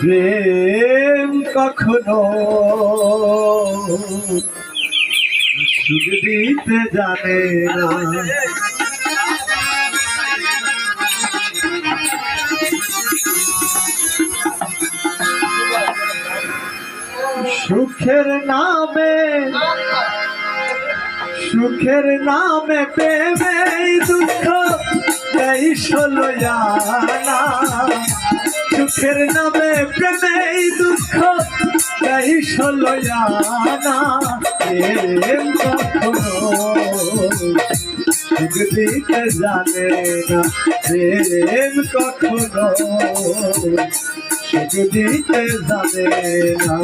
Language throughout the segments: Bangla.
প্রেম কখনো সুখ দিতে জানে না। সুখের নামে প্রেমে দুঃখ এই ষোলয়ানা। সুখের নামে প্রেমে দুঃখ এই ষোলয়ানা। প্রেম কখনো সুখ দিতে জানে না। প্রেম কখনো সুখ দিতে জানে না।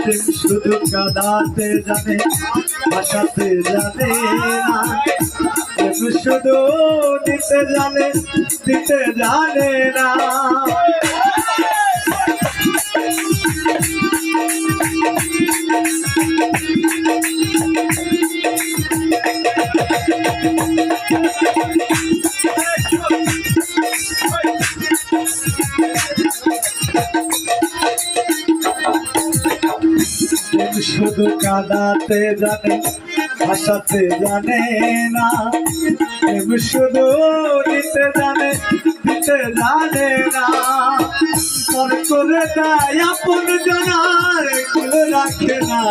প্রেম শুধু কাঁদাতে জানে, ভাসাতে জানে না। প্রেম শুধু দিতে জানে, দিতে জানে না। শুধু কাঁদাতে জানে, ভাসাতে জানে না। প্রেম শুধু দিতে জানে, দিতে জানে না। পর করে দেয় আপন জনার কুল রাখে না।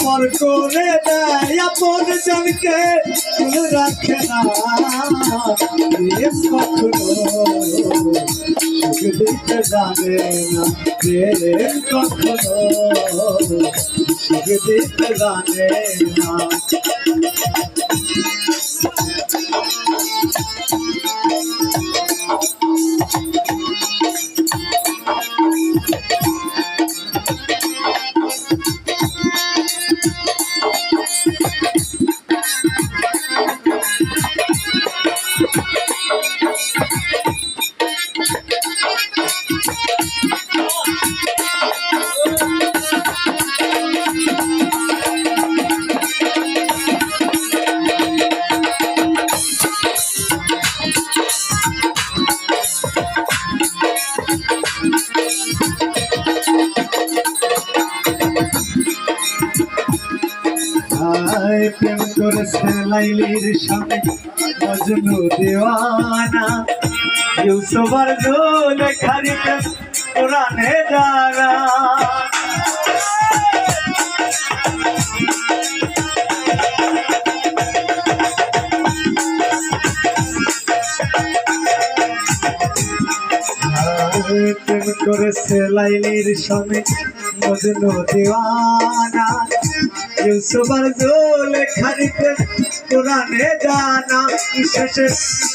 পর করে দেয় আপন জনকে কুল রাখে না। প্রেম কখনো সুখ দিতে জানে না। প্রেম কখনো সুখ দিতে জানে না। প্রেম করেছে লাইলির সামনে মজনু দেওয়ানা। ইউসুফ আর জুলেখার প্রেম কোরআনে জানা। প্রেম করেছে লাইলির সামনে মজনু দেওয়ানা। ইউসুফ আর জুলেখার প্রেম কোরআনে জানা। শেষে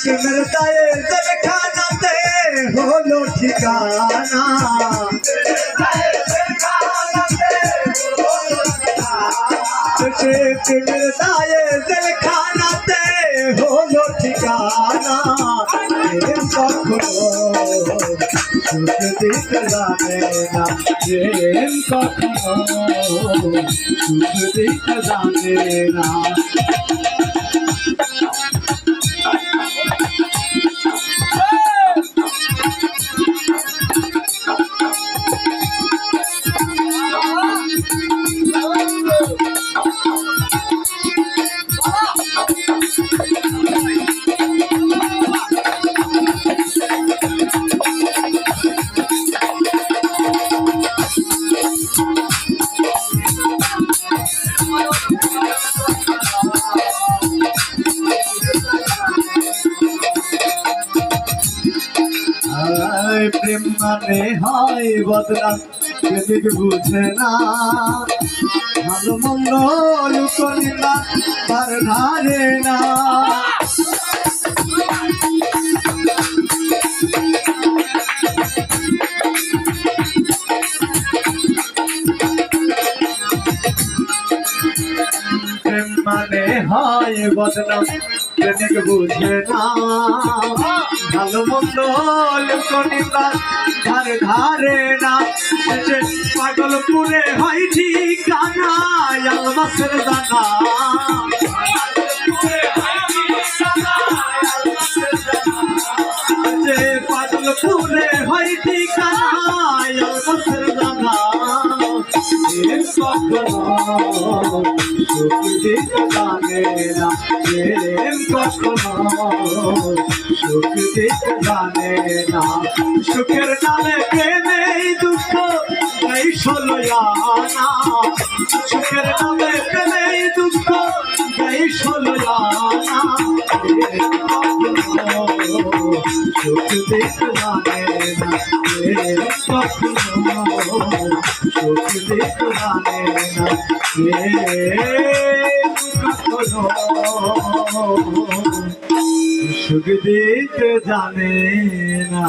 প্রেমের দায়ে জেলখানাতে হলো ঠিকানা। শেষে প্রেমের দায়ে জেলখানাতে হলো ঠিকানা। প্রেম কখনো সুখ দিতে জানে না। প্রেম কখনো সুখ দিতে জানে না। মানে হয় বদনাম প্রেমিক বুঝে না ভালো মন্দ লুকনিন্দা তার ধারে না প্রেম মানে হয় বদনাম প্রেমিক বুঝে না ভালো মন্দ লোকনিন্দা ধারে ধারে না পাগলপুরে হয় ঠিকানা আলমাসের দানা পাগলপুরে হয় ঠিকানা আলমাসের দানা সুখ দিতে জানে না প্রেম কখনো সুখ দিতে জানে না সুখের নামে প্রেমেই দুঃখ এই ষোলয়ানা সুখের নামে প্রেমেই দুঃখ এই ষোলয়ানা সুখ দিতে জানে না প্রেম কখনো সুখ দিতে জানে না সুখ দিতে জানে না।